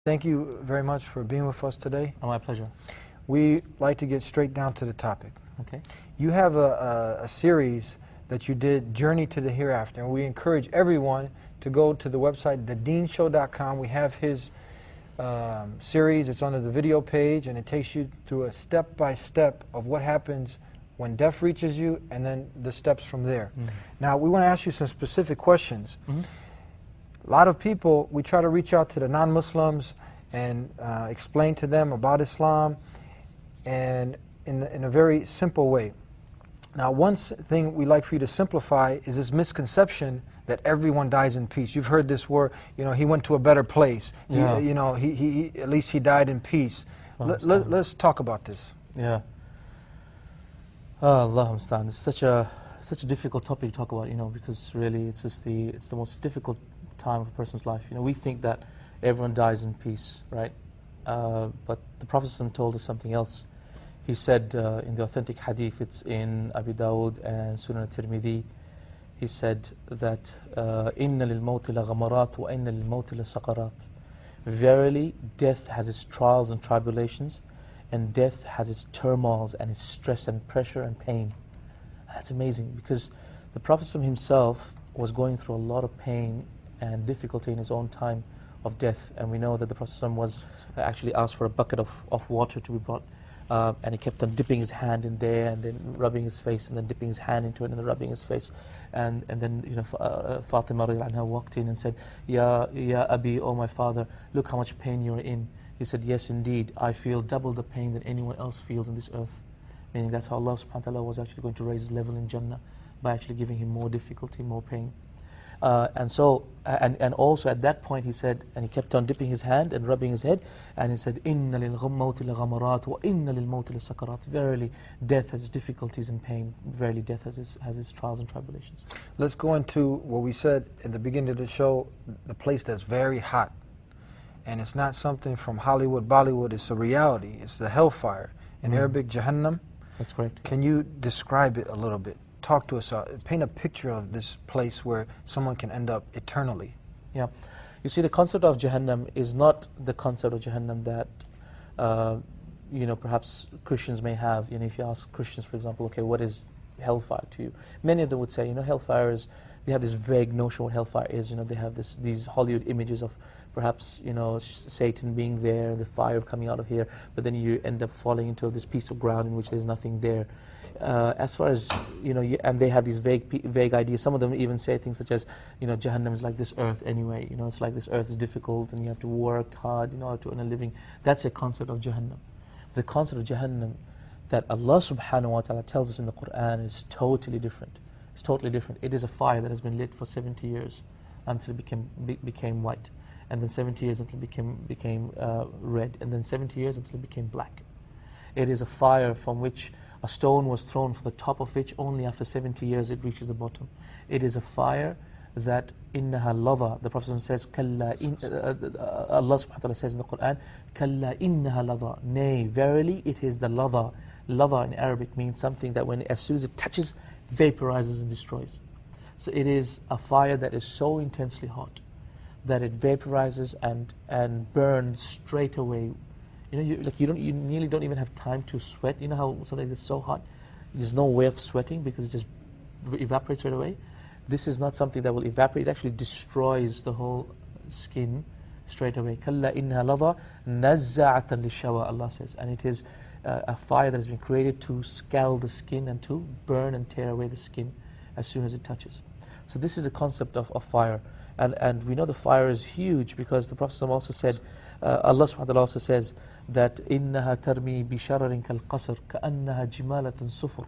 Thank you very much for being with us today. Oh, my pleasure. We like to get straight down to the topic. Okay. You have a series that you did, Journey to the Hereafter, and we encourage everyone to go to the website, thedeanshow.com. We have his series. It's under the video page, and it takes you through a step-by-step of what happens when death reaches you, and then the steps from there. Now, we want to ask you some specific questions. A lot of people, we try to reach out to the non-Muslims and explain to them about Islam, and in a very simple way. Now, one thing we like for you to simplify is this misconception that everyone dies in peace. You've heard this word, you know, he went to a better place. Yeah. He, you know, he at least he died in peace. Let's talk about this. Yeah. Allah understand. It's such a difficult topic to talk about, you know, because really it's the most difficult time of a person's life. You know, we think that everyone dies in peace, right? But the Prophet ﷺ told us something else. He said in the authentic hadith, it's in Abi Dawud and Sunan al-Tirmidhi, he said that inna lil-mawti la-ghamarat wa inna lil-mawti la-saqarat. Verily, death has its trials and tribulations, and death has its turmoils and its stress and pressure and pain. That's amazing, because the Prophet ﷺ himself was going through a lot of pain and difficulty in his own time of death. And we know that the Prophet ﷺ was actually asked for a bucket of water to be brought, and he kept on dipping his hand in there and then rubbing his face and then dipping his hand into it and then rubbing his face. And then, you know, Fatima radiallahu anha walked in and said, Ya Abi, oh my father, look how much pain you're in. He said, yes indeed, I feel double the pain that anyone else feels on this earth. Meaning that's how Allah subhanahu wa ta'ala was actually going to raise his level in Jannah, by actually giving him more difficulty, more pain. And also at that point he said, and he kept on dipping his hand and rubbing his head, and he said, Inna lil-mawti la-ghamarat wa inna lil-mawti la-saqarat. Verily, death has difficulties and pain. Verily, death has its trials and tribulations. Let's go into what we said at the beginning of the show, the place that's very hot. And it's not something from Hollywood, Bollywood, it's a reality. It's the hellfire. In Arabic, Jahannam. That's correct. Can you describe it a little bit? Talk to us, paint a picture of this place where someone can end up eternally. Yeah. You see, the concept of Jahannam is not the concept of Jahannam that, you know, perhaps Christians may have. You know, if you ask Christians, for example, okay, what is hellfire to you? Many of them would say, you know, hellfire is, they have this vague notion what hellfire is. You know, they have these Hollywood images of perhaps, you know, Satan being there, the fire coming out of here, but then you end up falling into this piece of ground in which there's nothing there. As far as, you know, and they have these vague ideas. Some of them even say things such as, you know, Jahannam is like this earth anyway. You know, it's like this earth is difficult and you have to work hard, you know, to earn a living. That's a concept of Jahannam. The concept of Jahannam that Allah subhanahu wa ta'ala tells us in the Quran is totally different. It's totally different. It is a fire that has been lit for 70 years until it became white. And then 70 years until it became red. And then 70 years until it became black. It is a fire from which a stone was thrown from the top of which only after 70 years it reaches the bottom. It is a fire that innaha lava. The Prophet says, Allah subhanahu wa ta'ala says in the Quran, Kalla innaha lava. Nay, verily it is the lava. Lava in Arabic means something that as soon as it touches, vaporizes and destroys. So it is a fire that is so intensely hot that it vaporizes and burns straight away. You know, you nearly don't even have time to sweat. You know how something that's so hot, there's no way of sweating because it just evaporates right away. This is not something that will evaporate. It actually destroys the whole skin straight away. Kalla innaha lava nazza'atan lishawa, Allah says. And it is a fire that has been created to scald the skin and to burn and tear away the skin as soon as it touches. So this is a concept of fire. And we know the fire is huge because the Prophet also said, Allah subhanahu wa ta'ala also says that إِنَّهَا تَرْمِي بِشَرَرٍ كَالْقَصْرِ كَأَنَّهَا جِمَالَةٌ صُفْرٌ.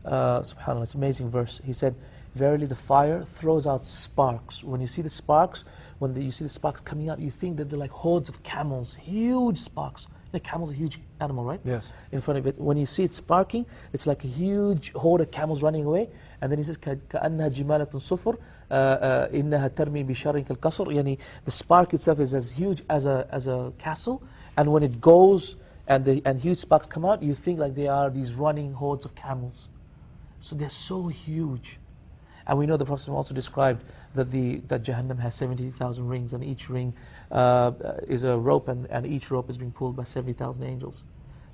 SubhanAllah, it's an amazing verse. He said, verily the fire throws out sparks. When you see the sparks, you see the sparks coming out, you think that they're like hordes of camels, huge sparks. The camel's a huge animal, right? Yes. In front of it. When you see it sparking, it's like a huge horde of camels running away. And then he says, كَأَنَّهَا جِمَالَةٌ صُفْرٌ إِنَّهَا تَرْمِي بِشَرٍ كَالْقَصْرِ. Yani the spark itself is as huge as a castle. And when it goes and huge sparks come out, you think like they are these running hordes of camels. So they're so huge. And we know the Prophet also described that Jahannam has 70,000 rings, and each ring is a rope, and each rope is being pulled by 70,000 angels.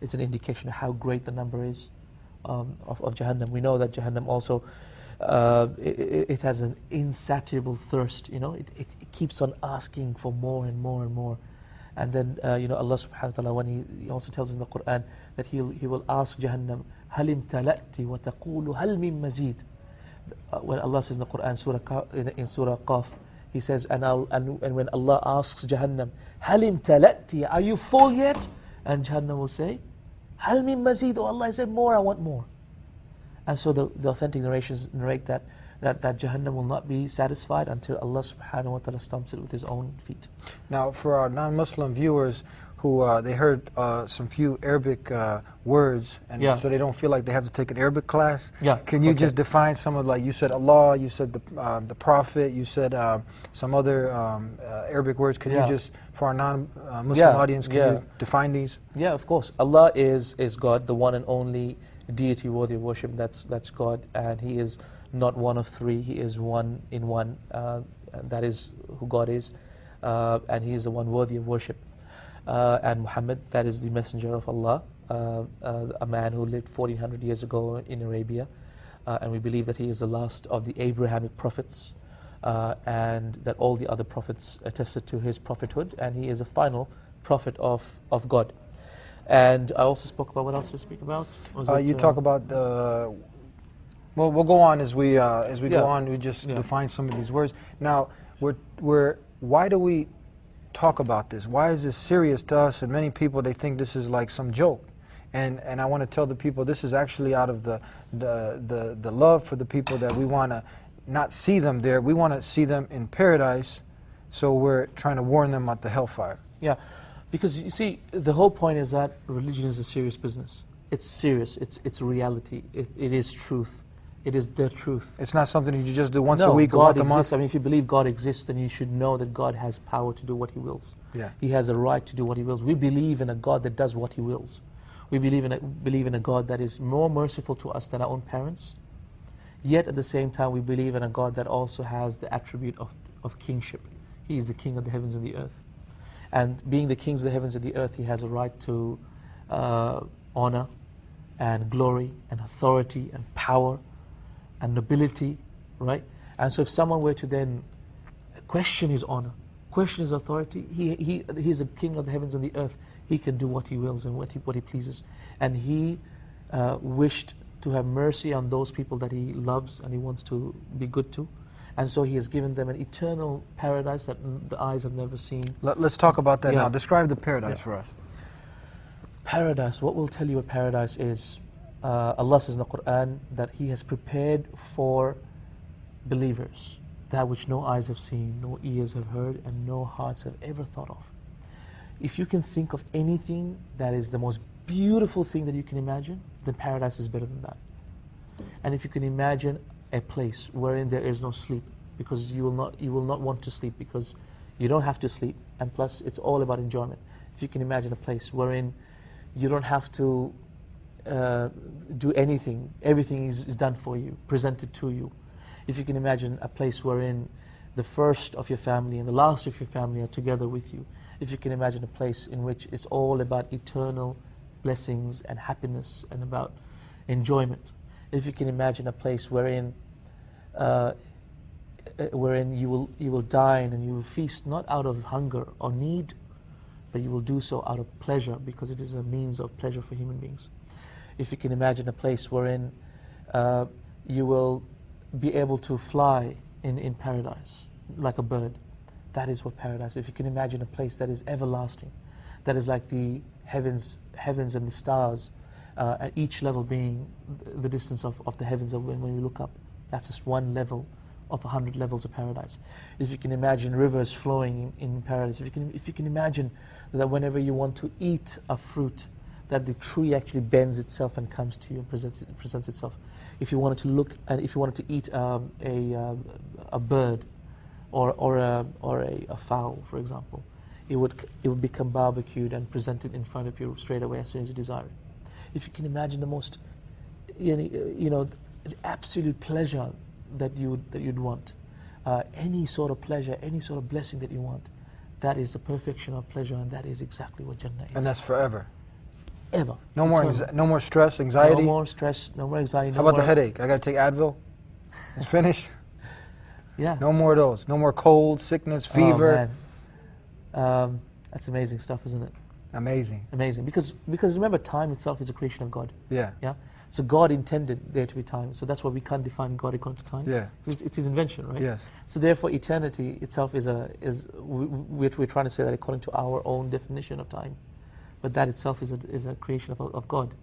It's an indication of how great the number is of Jahannam. We know that Jahannam also, it has an insatiable thirst, you know, it keeps on asking for more and more and more. And then, you know, Allah subhanahu wa ta'ala, when He also tells in the Qur'an that He will ask Jahannam, هَلِ امْتَلَأْتِ وَتَقُولُ هَلْ مِن مَزِيدٍ. When Allah says in the Qur'an, in Surah Qaf, He says, and when Allah asks Jahannam, هَلِ امْتَلَأْتِ, are you full yet? And Jahannam will say, هَلْ مِن مَزِيدٍ, oh Allah, I said more, I want more. And so the authentic narrations narrate that Jahannam will not be satisfied until Allah subhanahu wa ta'ala stomps it with His own feet. Now, for our non-Muslim viewers who they heard some few Arabic words, and so they don't feel like they have to take an Arabic class, can you just define some of, like you said Allah, you said the Prophet, you said some other Arabic words. Can you just, for our non-Muslim audience, can you define these? Yeah, of course. Allah is God, the one and only deity worthy of worship. That's God, and He is not one of three. He is one in one. That is who God is, and He is the one worthy of worship. And Muhammad, that is the messenger of Allah, a man who lived 1400 years ago in Arabia, and we believe that he is the last of the Abrahamic prophets, and that all the other prophets attested to his prophethood, and he is a final prophet of God. And I also spoke about, what else did I speak about? You talk about the, well, we'll go on as we go on. We just define some of these words. Now, why do we talk about this? Why is this serious to us? And many people, they think this is like some joke. And I want to tell the people, this is actually out of the love for the people, that we want to not see them there. We want to see them in paradise, so we're trying to warn them about the hellfire. Yeah, because you see, the whole point is that religion is a serious business. It's serious. It's reality. It is truth. It is the truth. It's not something that you just do once a week or once a month. I mean, if you believe God exists, then you should know that God has power to do what He wills. He has a right to do what He wills. We believe in a God that does what He wills. We believe in a God that is more merciful to us than our own parents. Yet at the same time, we believe in a God that also has the attribute of kingship. He is the king of the heavens and the earth. And being the king of the heavens and the earth, He has a right to honor and glory and authority and power and nobility, right? And so if someone were to then question His honor, question His authority, He is a king of the heavens and the earth. He can do what He wills and what He pleases. And He wished to have mercy on those people that He loves and He wants to be good to. And so He has given them an eternal paradise that the eyes have never seen. Let's talk about that now. Describe the paradise for us. Paradise, what will tell you what paradise is? Allah says in the Qur'an that He has prepared for believers that which no eyes have seen, no ears have heard, and no hearts have ever thought of. If you can think of anything that is the most beautiful thing that you can imagine, then paradise is better than that. And if you can imagine a place wherein there is no sleep, because you will not want to sleep, because you don't have to sleep, and plus it's all about enjoyment. If you can imagine a place wherein you don't have to do anything, everything is done for you, presented to you. If you can imagine a place wherein the first of your family and the last of your family are together with you. If you can imagine a place in which it's all about eternal blessings and happiness and about enjoyment. If you can imagine a place wherein you will dine and you will feast not out of hunger or need, but you will do so out of pleasure, because it is a means of pleasure for human beings. If you can imagine a place wherein you will be able to fly in paradise like a bird, that is what paradise is. If you can imagine a place that is everlasting, that is like the heavens and the stars, at each level being the distance of the heavens when we look up. That's just one level of 100 levels of paradise. If you can imagine rivers flowing in paradise, if you can imagine that whenever you want to eat a fruit, that the tree actually bends itself and comes to you and presents itself. If you wanted to look, and if you wanted to eat a bird or a fowl, for example, it would become barbecued and presented in front of you straight away as soon as you desire it. If you can imagine the most, the absolute pleasure that you'd want, any sort of pleasure, any sort of blessing that you want. That is the perfection of pleasure, and that is exactly what Jannah is. And that's forever. Ever. No more, no more stress, anxiety. No more stress, no more anxiety. How about the headache? I got to take Advil. It's finished. Yeah. No more of those. No more cold, sickness, fever. Oh, man. That's amazing stuff, isn't it? Amazing. Amazing. Because remember, time itself is a creation of God. Yeah. Yeah. So God intended there to be time. So that's why we can't define God according to time. Yeah. It's His invention, right? Yes. So therefore, eternity itself we're trying to say that according to our own definition of time, but that itself is a creation of God.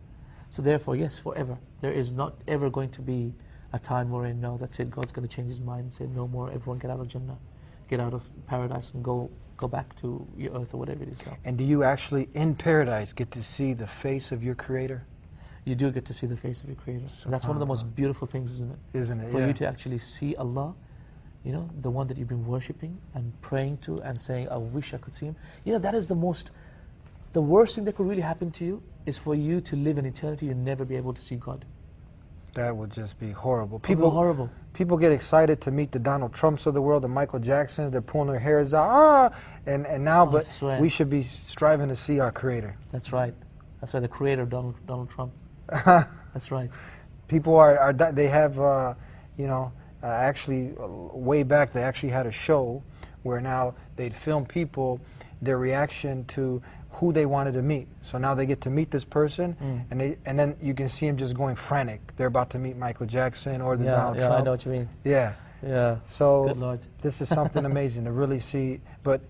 So therefore, yes, forever. There is not ever going to be a time wherein no, that's it. God's going to change His mind and say no more. Everyone get out of Jannah, get out of paradise, and go back to your earth or whatever it is. So. And do you actually in paradise get to see the face of your Creator? You do get to see the face of your Creator. And that's one of the most beautiful things, isn't it? Isn't it? For yeah. you to actually see Allah, you know, the one that you've been worshipping and praying to and saying, I wish I could see Him. You know, that is the worst thing that could really happen to you is for you to live in eternity and never be able to see God. That would just be horrible. Horrible. People get excited to meet the Donald Trumps of the world, the Michael Jacksons. They're pulling their hairs out, and now, but we should be striving to see our Creator. That's right. That's right. The Creator, Donald Trump. That's right. People they have, you know, actually way back they actually had a show where now they'd film people, their reaction to who they wanted to meet. So now they get to meet this person, and then you can see them just going frantic. They're about to meet Michael Jackson or the Donald Trump. Yeah, I know what you mean. Yeah. Yeah. So good Lord. This is something amazing to really see. But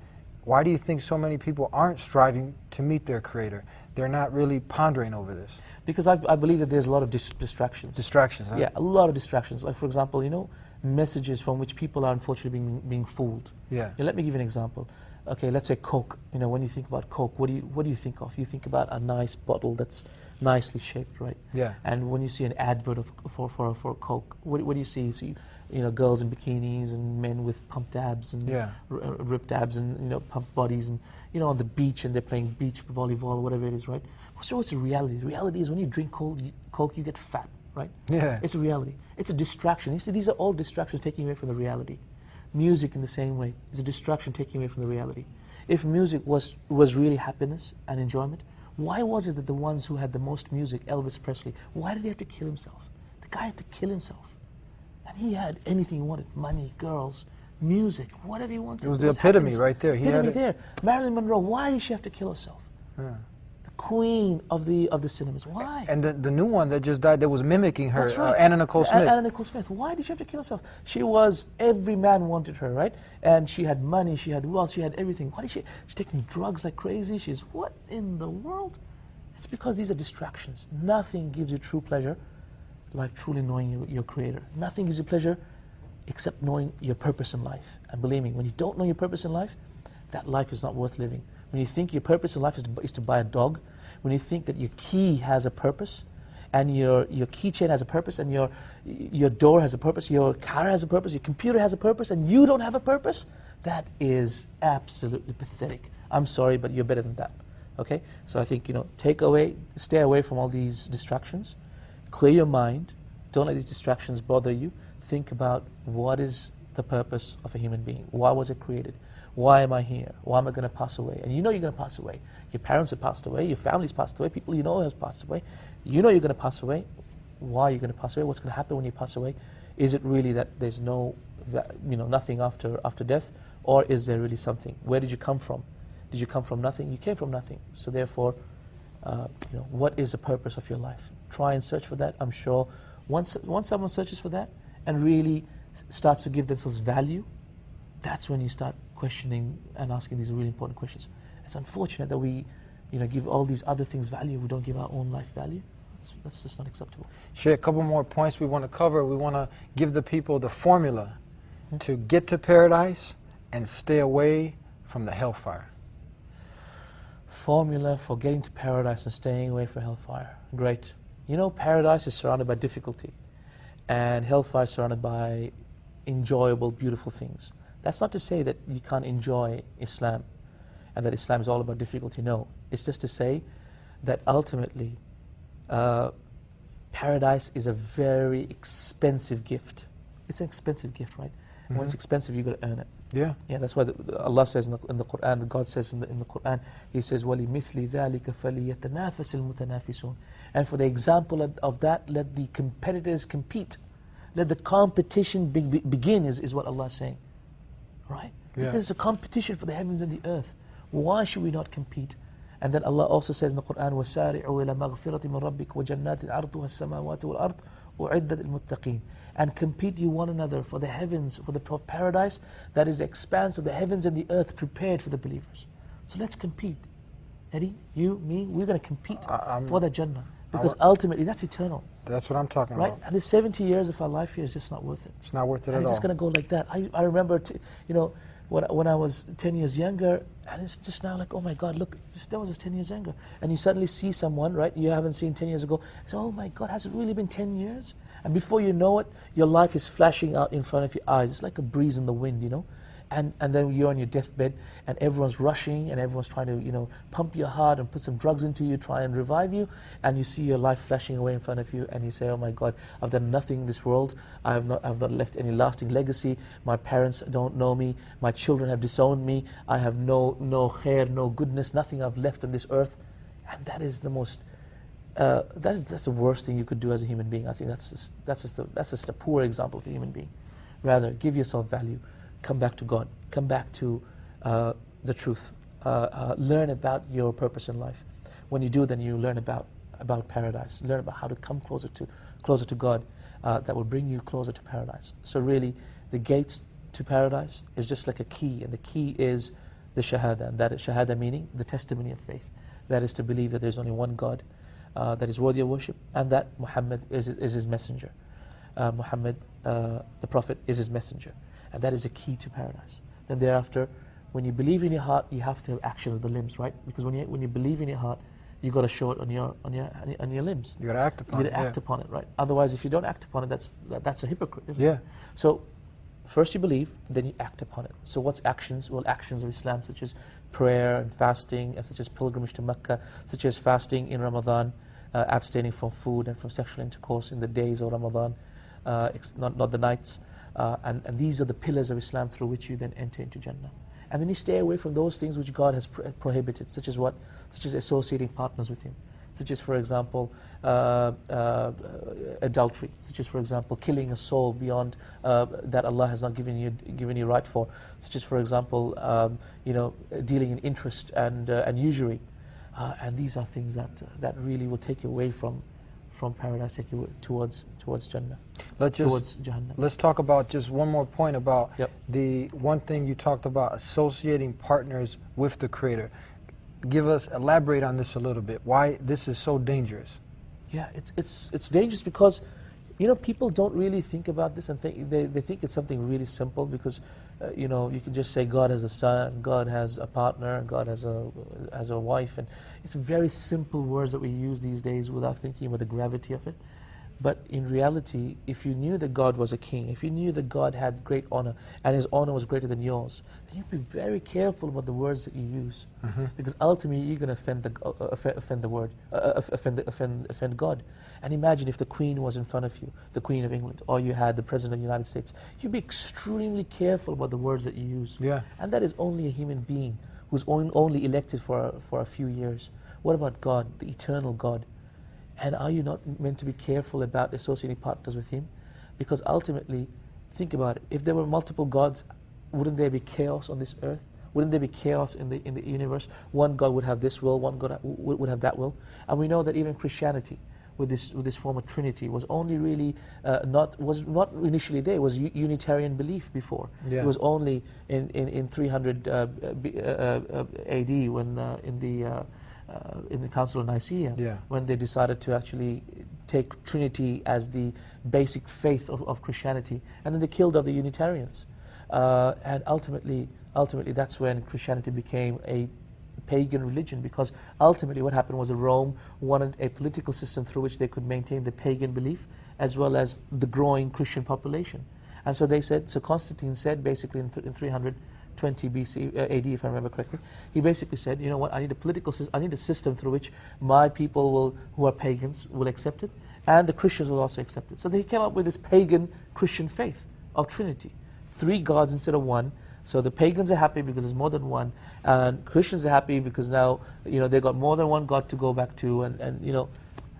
why do you think so many people aren't striving to meet their Creator? They're not really pondering over this. Because I believe that there's a lot of distractions. Distractions, huh? Yeah, a lot of distractions. Like, for example, you know, messages from which people are unfortunately being fooled. Yeah. Let me give you an example. Okay, let's say Coke. You know, when you think about Coke, what do you think of? You think about a nice bottle that's nicely shaped, right? Yeah. And when you see an advert for Coke, what do you see? You see, you know, girls in bikinis and men with pumped abs and ripped abs and, you know, pumped bodies and, you know, on the beach, and they're playing beach volleyball or whatever it is, right? So what's the reality? The reality is when you drink Coke, you get fat, right? Yeah. It's a reality. It's a distraction. You see, these are all distractions taking away from the reality. Music in the same way is a distraction taking away from the reality. If music was really happiness and enjoyment, why was it that the ones who had the most music, Elvis Presley, why did he have to kill himself? The guy had to kill himself. And he had anything he wanted, money, girls, music, whatever he wanted. It was the epitome right there. Epitome there. Marilyn Monroe, why did she have to kill herself? Yeah. The queen of the cinemas, why? And the new one that just died that was mimicking her, right. Anna Nicole Smith. Anna Nicole Smith, why did she have to kill herself? She was, every man wanted her, right? And she had money, she had wealth, she had everything. Why did she's taking drugs like crazy? She's, what in the world? It's because these are distractions. Nothing gives you true pleasure like truly knowing your Creator. Nothing gives you pleasure except knowing your purpose in life. And believe me, when you don't know your purpose in life, that life is not worth living. When you think your purpose in life is to buy a dog, when you think that your key has a purpose, and your keychain has a purpose, and your door has a purpose, your car has a purpose, your computer has a purpose, and you don't have a purpose, that is absolutely pathetic. I'm sorry, but you're better than that. Okay? So I think, you know, stay away from all these distractions. Clear your mind. Don't let these distractions bother you. Think about what is the purpose of a human being. Why was it created? Why am I here? Why am I going to pass away? And you know you're going to pass away. Your parents have passed away. Your family's passed away. People you know have passed away. You know you're going to pass away. Why are you going to pass away? What's going to happen when you pass away? Is it really that there's nothing after death? Or is there really something? Where did you come from? Did you come from nothing? You came from nothing. So therefore, you know, what is the purpose of your life? Try and search for that. I'm sure once someone searches for that and really starts to give themselves value, that's when you start questioning and asking these really important questions. It's unfortunate that we, you know, give all these other things value. We don't give our own life value. That's just not acceptable. Share a couple more points we want to cover. We want to give the people the formula to get to paradise and stay away from the hellfire. Formula for getting to paradise and staying away from hellfire. Great. You know, paradise is surrounded by difficulty, and hellfire is surrounded by enjoyable, beautiful things. That's not to say that you can't enjoy Islam and that Islam is all about difficulty. No. It's just to say that ultimately paradise is a very expensive gift. It's an expensive gift, right? When it's expensive, you got to earn it. Yeah. Yeah, that's why Allah says in the Quran, God says in the Quran, He says, وَلِمِثْلِ ذَلِكَ فَلِيَتَنَافَسِ الْمُتَنَافِسُونَ. And for the example of that, let the competitors compete. Let the competition begin, is what Allah is saying. Right? Yeah. Because it's a competition for the heavens and the earth. Why should we not compete? And then Allah also says in the Quran, وَسَارِعُوا إِلَى مَغْفِرَةٍ مِّن رَبِّكَ وَجَنَّاتٍ عَرْضُهَا السَّمَاوَاتُ وَالْأَرْضُ أُعِدَّتْ لِلْمُتَّقِينَ. And compete you one another for the heavens, for the paradise, that is the expanse of the heavens and the earth prepared for the believers. So let's compete. Eddie, you, me, we're going to compete for the Jannah. Because ultimately that's eternal. That's what I'm talking about. And the 70 years of our life here is just not worth it. It's not worth it at all. And it's just going to go like that. I remember, when I was 10 years younger, and it's just now like, oh my God, look, that was just 10 years younger. And you suddenly see someone, right, you haven't seen 10 years ago. You say, oh my God, has it really been 10 years? And before you know it, your life is flashing out in front of your eyes. It's like a breeze in the wind, you know. And then you're on your deathbed, and everyone's rushing, and everyone's trying to, pump your heart and put some drugs into you, try and revive you, and you see your life flashing away in front of you, and you say, oh my God, I've done nothing in this world. I've not left any lasting legacy. My parents don't know me. My children have disowned me. I have no khair, no goodness, nothing I've left on this earth. And that is the most, that's the worst thing you could do as a human being. I think that's just a poor example of a human being. Rather, give yourself value. Come back to God. Come back to the truth. Learn about your purpose in life. When you do, then you learn about paradise. Learn about how to come closer to God. That will bring you closer to paradise. So really, the gates to paradise is just like a key, and the key is the shahada. And that is shahada, meaning the testimony of faith. That is to believe that there's only one God that is worthy of worship, and that Muhammad is His messenger. Muhammad, the Prophet, is His messenger. And that is a key to paradise. Then thereafter, when you believe in your heart, you have to have actions of the limbs, right? Because when you believe in your heart, you got to show it on your limbs. You got to act upon it. You got to act upon it, right? Otherwise, if you don't act upon it, that's a hypocrite, isn't it? Yeah. So first you believe, then you act upon it. So what's actions? Well, actions of Islam, such as prayer and fasting, and such as pilgrimage to Mecca, such as fasting in Ramadan, abstaining from food and from sexual intercourse in the days of Ramadan, not the nights. And these are the pillars of Islam through which you then enter into Jannah. And then you stay away from those things which God has prohibited, such as what? Such as associating partners with Him. Such as, for example, adultery. Such as, for example, killing a soul beyond that Allah has not given you right for. Such as, for example, dealing in interest and usury. And these are things that really will take you away from paradise, take you towards Jannah, towards Jahannam. Let's talk about just one more point about the one thing you talked about, associating partners with the Creator. Elaborate on this a little bit. Why this is so dangerous? Yeah, it's dangerous because people don't really think about this and they think it's something really simple because you can just say God has a son, God has a partner, God has a wife, and it's very simple words that we use these days without thinking about the gravity of it. But in reality, if you knew that God was a king, if you knew that God had great honor and His honor was greater than yours, then you'd be very careful about the words that you use, because ultimately you're going to offend God. And imagine if the Queen was in front of you, the Queen of England, or you had the President of the United States. You'd be extremely careful about the words that you use. Yeah. And that is only a human being who's only elected for a few years. What about God, the eternal God? And are you not meant to be careful about associating partners with Him? Because ultimately, think about it, if there were multiple gods, wouldn't there be chaos on this earth? Wouldn't there be chaos in the universe? One God would have this will, one God would have that will. And we know that even Christianity, with this form of Trinity, was only really not initially there. It was Unitarian belief before. Yeah. It was only in 300 AD when in the Council of Nicaea, when they decided to actually take Trinity as the basic faith of Christianity, and then they killed off the Unitarians. And ultimately that's when Christianity became a pagan religion, because ultimately what happened was that Rome wanted a political system through which they could maintain the pagan belief as well as the growing Christian population. And so Constantine said basically in 320 BC, AD, if I remember correctly, he basically said, you know what, I need a system through which my people who are pagans will accept it, and the Christians will also accept it. So he came up with this pagan Christian faith of Trinity, 3 gods instead of one. So the pagans are happy because there's more than one, and Christians are happy because now they got more than one God to go back to, and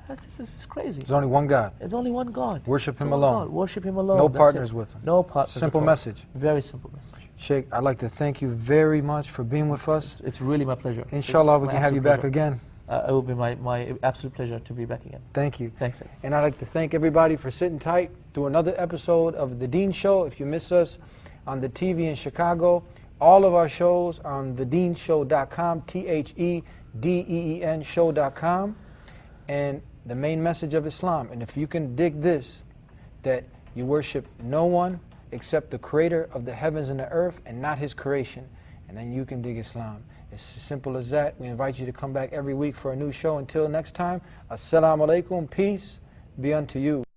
this is crazy. There's only one God. There's only one God. Worship Him alone. God. Worship Him alone. No That's partners it. with Him. No partners. Simple message. Very simple message. Sheikh, I'd like to thank you very much for being with us. It's really my pleasure. Inshallah, we can have you back again. It will be my absolute pleasure to be back again. Thank you. Thanks. And I'd like to thank everybody for sitting tight through another episode of The Deen Show. If you miss us on the TV in Chicago, all of our shows are on thedeenshow.com, THEDEEN show.com. And the main message of Islam. And if you can dig this, that you worship no one except the creator of the heavens and the earth and not his creation, and then you can dig Islam. It's as simple as that. We invite you to come back every week for a new show. Until next time, Assalamu alaikum, peace be unto you.